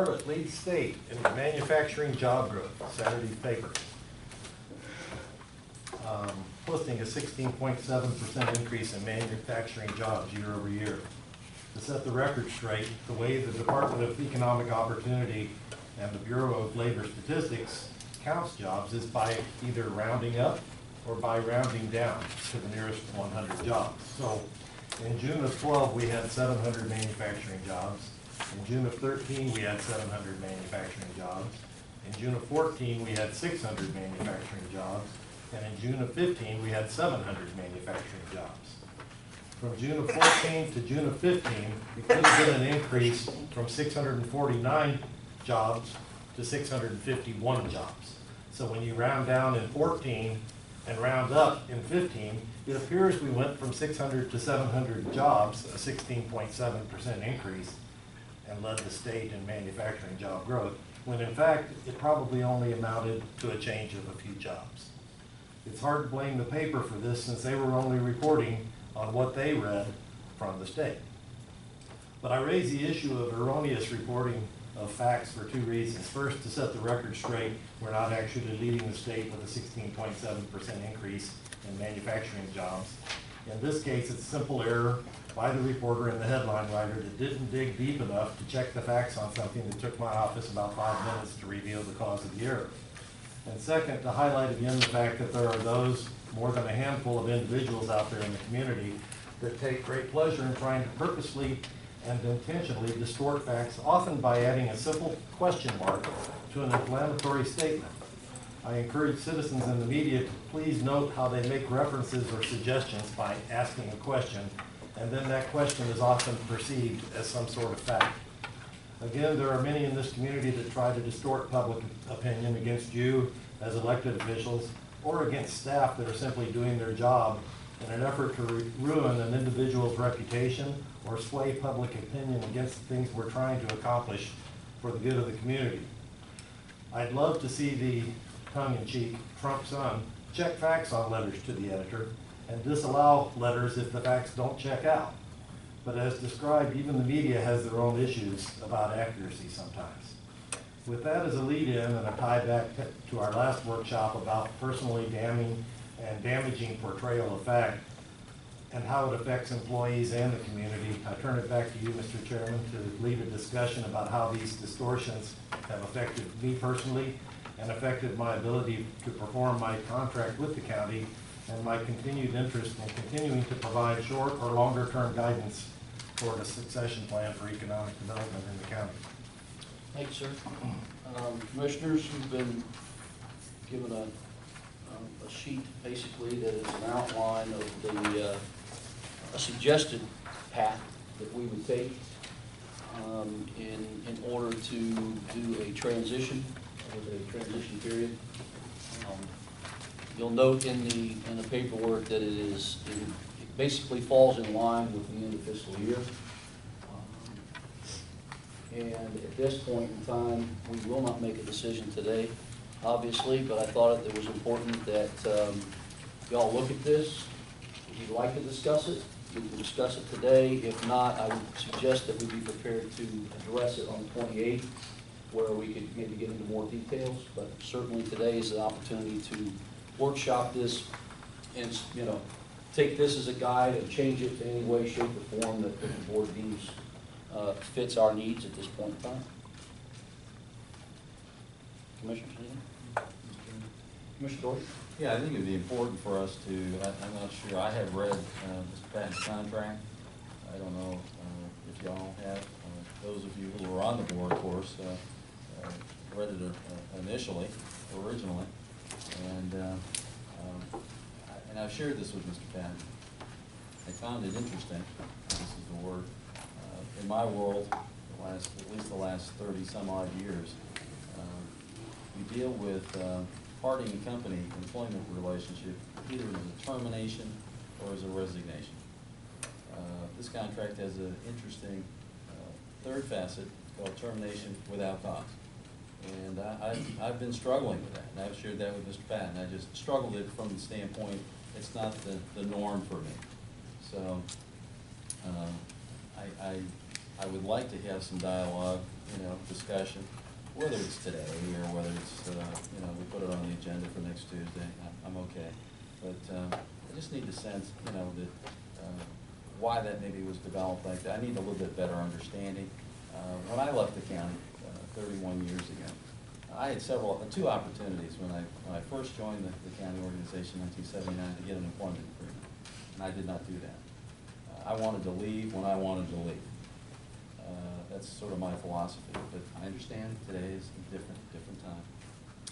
Charlotte leads state in manufacturing job growth, Saturday's paper. Posting a 16.7% increase in manufacturing jobs year over year. To set the record straight, the way the Department of Economic Opportunity and the Bureau of Labor Statistics counts jobs is by either rounding up or by rounding down to the nearest 100 jobs. So in June of 12, we had 700 manufacturing jobs. In June of 13, we had 700 manufacturing jobs. In June of 14, we had 600 manufacturing jobs. And in June of 15, we had 700 manufacturing jobs. From June of 14 to June of 15, we could have been an increase from 649 jobs to 651 jobs. So when you round down in 14 and round up in 15, it appears we went from 600 to 700 jobs, a 16.7% increase, and led the state in manufacturing job growth, when in fact it probably only amounted to a change of a few jobs. It's hard to blame the paper for this since they were only reporting on what they read from the state. But I raise the issue of erroneous reporting of facts for two reasons. First, to set the record straight, we're not actually leading the state with a 16.7% increase in manufacturing jobs. In this case, it's a simple error by the reporter and the headline writer that didn't dig deep enough to check the facts on something that took my office about 5 minutes to reveal the cause of the error. And second, to highlight again the fact that there are those, more than a handful of individuals out there in the community, that take great pleasure in trying to purposely and intentionally distort facts, often by adding a simple question mark to an inflammatory statement. I encourage citizens in the media to please note how they make references or suggestions by asking a question, and then that question is often perceived as some sort of fact. Again, there are many in this community that try to distort public opinion against you as elected officials or against staff that are simply doing their job in an effort to ruin an individual's reputation or sway public opinion against the things we're trying to accomplish for the good of the community. I'd love to see the tongue-in-cheek Trump son check facts on letters to the editor and disallow letters if the facts don't check out. But as described, even the media has their own issues about accuracy sometimes. With that as a lead-in and a tie back to our last workshop about personally damning and damaging portrayal of fact and how it affects employees and the community, I turn it back to you, Mr. Chairman, to lead a discussion about how these distortions have affected me personally and affected my ability to perform my contract with the county and my continued interest in continuing to provide short or longer term guidance toward a succession plan for economic development in the county. Thank you, sir. Commissioners, you've been given a sheet basically that is an outline of the a suggested path that we would take in order to do a transition, a transition period. You'll note in the paperwork that it basically falls in line with the end of fiscal year. And at this point in time, we will not make a decision today, obviously, but I thought it was important that y'all look at this. If you'd like to discuss it, we can discuss it today. If not, I would suggest that we be prepared to address it on the 28th, where we could maybe get into more details. But certainly today is an opportunity to workshop this and, you know, take this as a guide and change it to any way, shape, or form that the board deems fits our needs at this point in time. Commissioners, Commissioner Dorsey? Yeah, I think it'd be important for us to, I'm not sure, I have read Mr. Patton's contract. I don't know if y'all have. Those of you who were on the board, of course, read it originally. And I've shared this with Mr. Patton. I found it interesting, this is the word, in my world, at least the last 30 some odd years, we deal with parting and company employment relationship either as a termination or as a resignation. This contract has an interesting third facet called termination without cause. And I've been struggling with that, and I've shared that with Mr. Patton. I just struggled it from the standpoint, it's not the norm for me. So I would like to have some dialogue, discussion, whether it's today or whether it's, we put it on the agenda for next Tuesday, I'm okay. But I just need to sense, that why that maybe was developed like that. I need a little bit better understanding. When I left the county 31 years ago, I had two opportunities when I first joined the county organization in 1979 to get an employment agreement, and I did not do that. I wanted to leave when I wanted to leave. That's sort of my philosophy, but I understand today is a different time.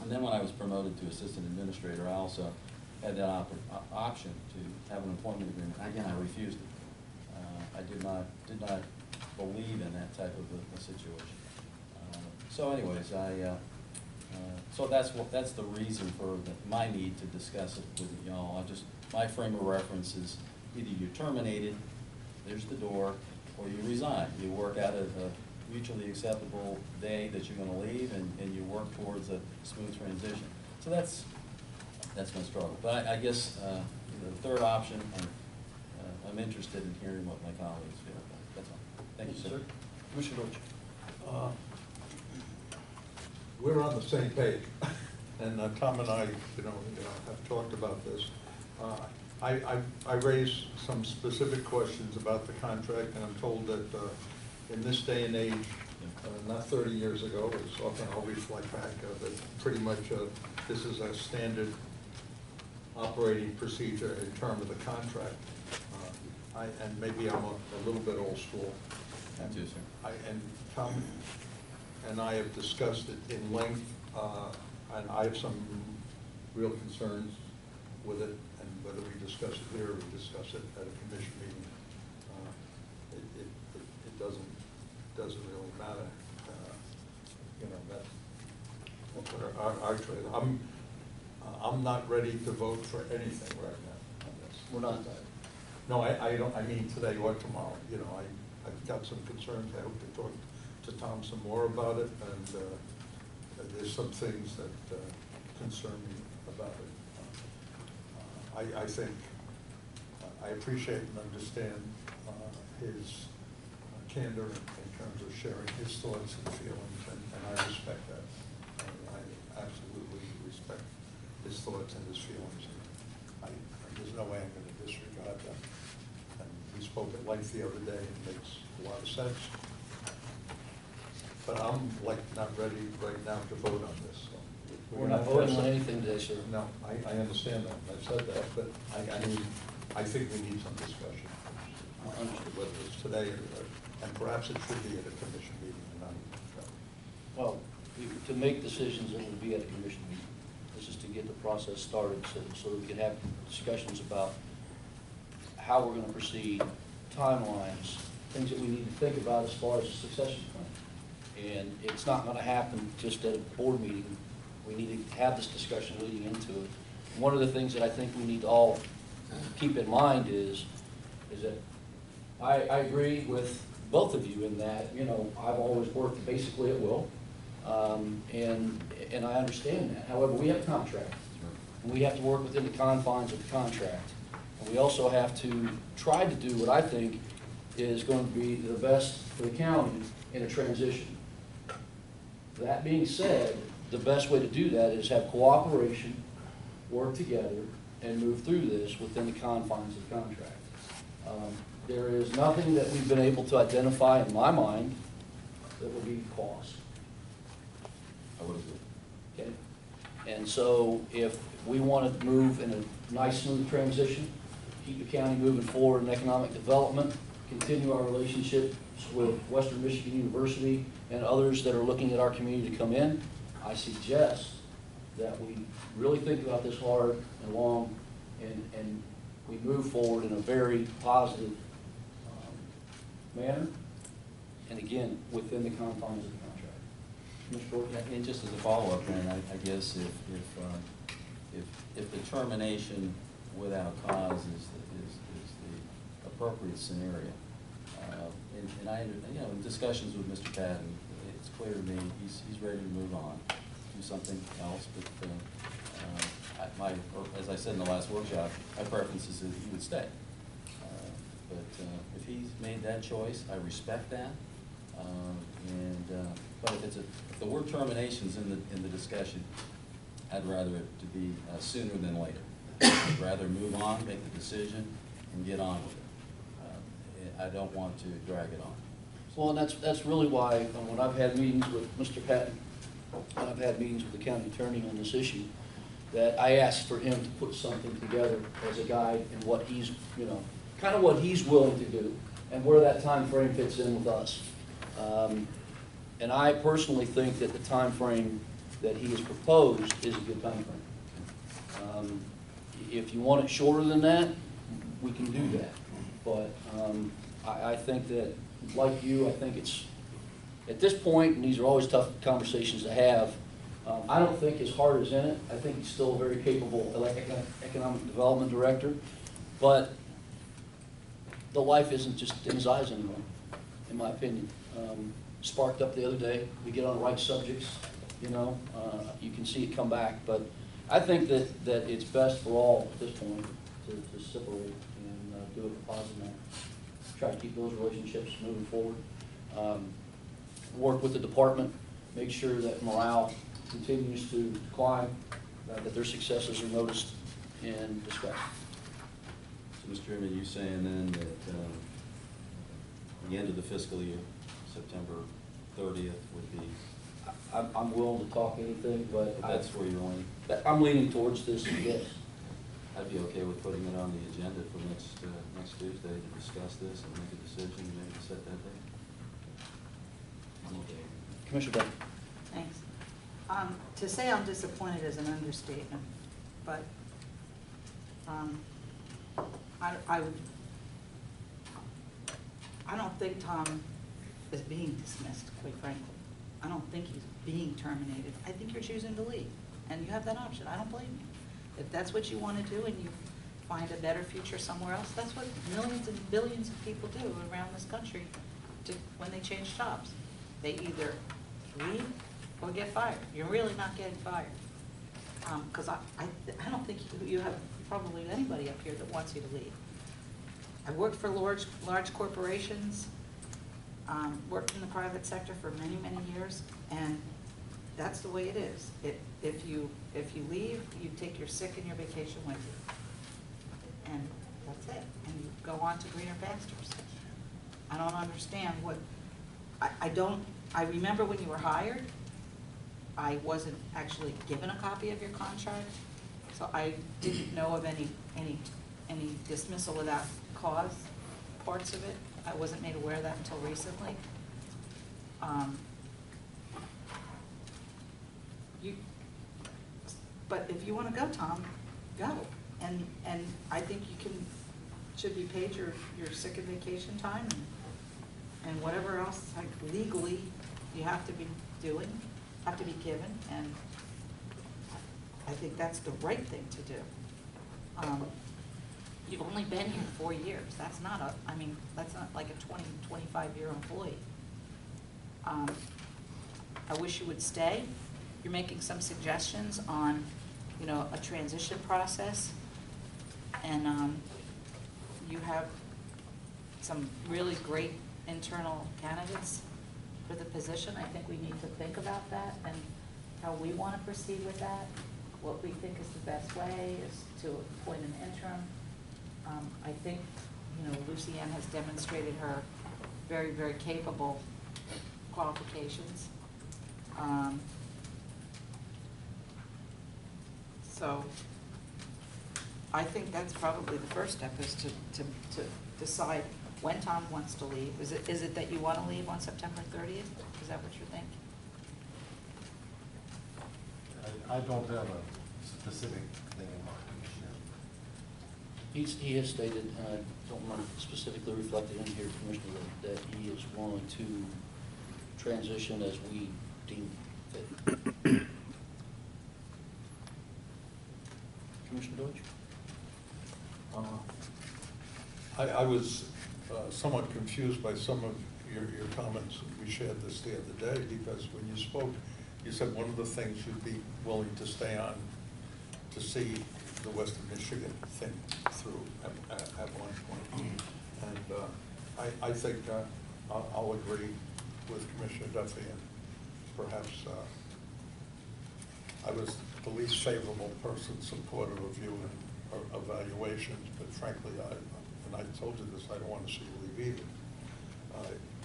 And then when I was promoted to assistant administrator, I also had that option to have an employment agreement. Again, I refused it. I did not believe in that type of a situation. So anyways, so that's the reason for my need to discuss it with y'all. My frame of reference is either you're terminated, there's the door, or you resign. You work out a mutually acceptable day that you're gonna leave, and you work towards a smooth transition. So that's my struggle. But I guess, the third option, I'm interested in hearing what my colleagues feel about it. That's all. Thank you, sir. Commissioner Roach. We're on the same page, and Tom and I, have talked about this. I raised some specific questions about the contract, and I'm told that in this day and age, not 30 years ago, it's often I'll reflect back, that pretty much this is a standard operating procedure in terms of the contract. And maybe I'm a little bit old school. Me too, sir. And Tom and I have discussed it in length, and I have some real concerns with it, and whether we discuss it here or we discuss it at a commission meeting, it doesn't really matter. That's our trade. I'm not ready to vote for anything right now on this. We're not. No, I don't, I mean today or tomorrow. I've got some concerns. I hope to talk to Tom some more about it, and there's some things that concern me about it. I think, I appreciate and understand his candor in terms of sharing his thoughts and feelings, and I respect that. I absolutely respect his thoughts and his feelings. There's no way I'm going to disregard them. And we spoke at length the other day, and it makes a lot of sense. But I'm not ready right now to vote on this. So We're not voting on anything today, sir. No, I understand that, I've said that, but I think we need some discussion. Whether it's today and perhaps it should be at a commission meeting and not. Well, to make decisions, it will be at a commission meeting. This is to get the process started so that we can have discussions about how we're going to proceed, timelines, things that we need to think about as far as a succession plan. And it's not going to happen just at a board meeting. We need to have this discussion leading into it. One of the things that I think we need to all keep in mind is that I agree with both of you in that, I've always worked basically at will. And I understand that. However, we have a contract, and we have to work within the confines of the contract. And we also have to try to do what I think is going to be the best for the county in a transition. That being said, the best way to do that is have cooperation, work together, and move through this within the confines of the contract. There is nothing that we've been able to identify in my mind that would be cost. I would agree. Okay? And so if we want to move in a nice, smooth transition, keep the county moving forward in economic development, continue our relationships with Western Michigan University and others that are looking at our community to come in, I suggest that we really think about this hard and long, and we move forward in a very positive manner, and again, within the confines of the contract. Mr. Ford? And just as a follow-up, then, I guess if the termination without cause is the appropriate scenario, and I, in discussions with Mr. Patton, it's clear to me he's ready to move on, do something else. But as I said in the last workshop, my preference is that he would stay. But if he's made that choice, I respect that. But if the word termination's in the discussion, I'd rather it to be sooner than later. I'd rather move on, make the decision, and get on with it. I don't want to drag it on. Well, and that's really why, when I've had meetings with Mr. Patton, and I've had meetings with the county attorney on this issue, that I asked for him to put something together as a guide in what he's, kind of what he's willing to do, and where that time frame fits in with us. And I personally think that the time frame that he has proposed is a good time frame. If you want it shorter than that, we can do that. But I think that, like you, I think it's, at this point, and these are always tough conversations to have, I don't think his heart is in it. I think he's still a very capable economic development director, but the life isn't just in his eyes anymore, in my opinion. Sparked up the other day, we get on the right subjects, you can see it come back, but I think that it's best for all at this point to separate and do it in a positive manner. Try to keep those relationships moving forward. Work with the department, make sure that morale continues to climb, that their successes are noticed and discussed. So, Mr. Chairman, you saying then that the end of the fiscal year, September 30th, would be? I'm willing to talk anything, but That's where you're leaning? I'm leaning towards this, yes. I'd be okay with putting it on the agenda for next Tuesday to discuss this and make a decision and maybe set that date. I'm okay. Commissioner Dunn. Thanks. To say I'm disappointed is an understatement, but I don't think Tom is being dismissed, quite frankly. I don't think he's being terminated. I think you're choosing to leave, and you have that option. I don't blame you. If that's what you want to do and you find a better future somewhere else, that's what millions and billions of people do around this country when they change jobs. They either leave or get fired. You're really not getting fired. Because I don't think you have probably anybody up here that wants you to leave. I worked for large corporations, worked in the private sector for many, many years, and that's the way it is. If you leave, you take your sick and your vacation with you. And that's it. And you go on to greener pastures. I don't understand what, I remember when you were hired, I wasn't actually given a copy of your contract, so I didn't know of any dismissal without cause parts of it. I wasn't made aware of that until recently. But if you want to go, Tom, go. And I think you should be paid your sick and vacation time and whatever else legally you have to be doing, have to be given, and I think that's the right thing to do. You've only been here 4 years. That's not like a 25-year employee. I wish you would stay. You're making some suggestions on, a transition process, and you have some really great internal candidates for the position. I think we need to think about that and how we want to proceed with that. What we think is the best way is to appoint an interim. I think, Lucy Ann has demonstrated her very, very capable qualifications. So I think that's probably the first step, is to decide when Tom wants to leave. Is it that you want to leave on September 30th? Is that what you're thinking? I don't have a specific thing in mind. He has stated, and I don't remember specifically reflected in here, Commissioner, that he is willing to transition as we deem fit. Commissioner Deutsch? I was somewhat confused by some of your comments. We shared this the other day, because when you spoke, you said one of the things you'd be willing to stay on to see the Western Michigan thing through at one point. And I think I'll agree with Commissioner Duffy, and perhaps I was the least favorable person supportive of you in evaluations, but frankly, and I told you this, I don't want to see you leave either.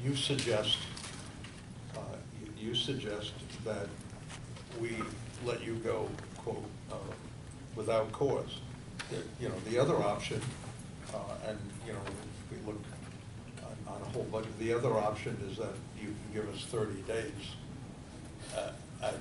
You suggest that we let you go, quote, without cause. You know, the other option, and, you know, we look on a whole bunch, the other option is that you can give us 30 days at